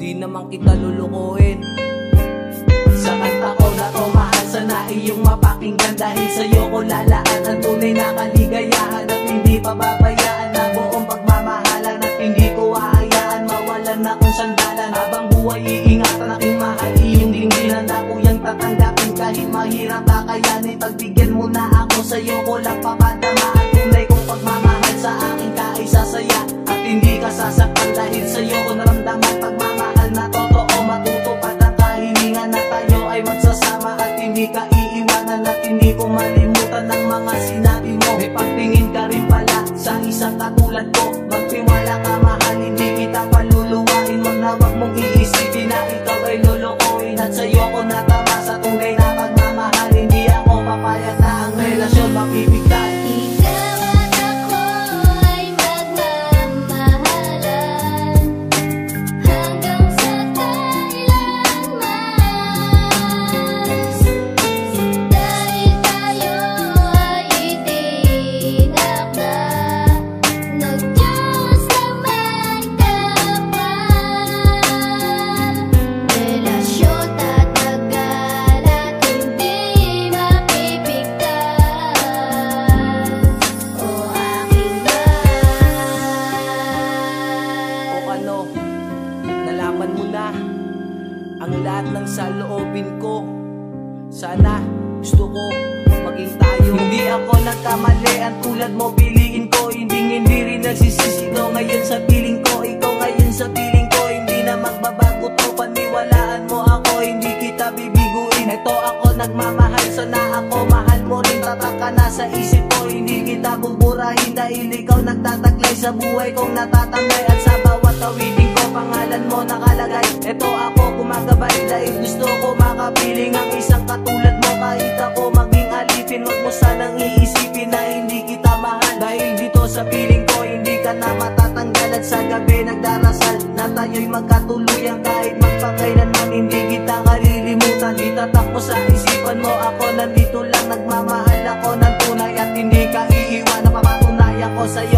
di naman kita lulukuhin. Sa kanta ko na to, mahal, sana iyong mapakinggan. Dahil sa'yo ko lalaan ang tunay na kaligayahan. At hindi pababayaan na buong pagmamahalan. At hindi ko hahayaan mawalan na kung sandalan. Habang buhay iingatan aking mahal, iyong dingilan ako yang tatanggapin. Kahit mahirap kakayanin, pagbigyan mo na ako. Sa'yo ko lang papadama ang tunay kong pagmamahal. Sa akin ka ay sasaya at hindi ka sasaktan. Dahil sa'yo ko naramdaman pagmamahal na totoo. Matutupad ang kahilingan na tayo ay magsasama. At hindi ka iiwanan at hindi ko malimutan ang mga sinabi mo. May pagtingin ka rin pala sa isang katulad ko. Magtiwala ka mahal, hindi kita paluluwain. Wag na wag mong iisipin na ikaw ay lulukuin. At sa'yo ko natama sa tunay na pagmamahal. Hindi ako papayag na ang relasyon mapipigtan. Nalaman mo na ang lahat ng saloobin ko. Sana gusto ko maging tayo. Hindi ako nagkamali, ang tulad mo piliin ko. Hindi rin nagsisisi ko ngayon sa piling ko. Ikaw ngayon sa piling ko. Hindi na magbabago to, paniwalaan mo ako. Hindi kita bibiguin. Ito ako nagmamahal, sana ako mahal mo rin. Tatak ka na sa isip ko, hindi kita buburahin. Dahil ikaw nagtataglay sa buhay kong natatangay. At sa bawat awiting ko, pangalan mo nakalagay. Ito ako gumagabay dahil gusto ko makapiling ang isang katulad mo. Kahit ako maging alipin, wag mo sanang iisipin na hindi kita mahal. Dahil dito sa piling ko, hindi ka na matatanggal. At sa gabi nagdarasal na tayo'y magkatuluyan. Kahit magpakailanman, hindi kita kalilimutan. Di tatakbo sa isipan mo, ako nandito lang. Nagmamahal ako ng tunay at hindi ka iiwan. Napapatunayan ko sa'yo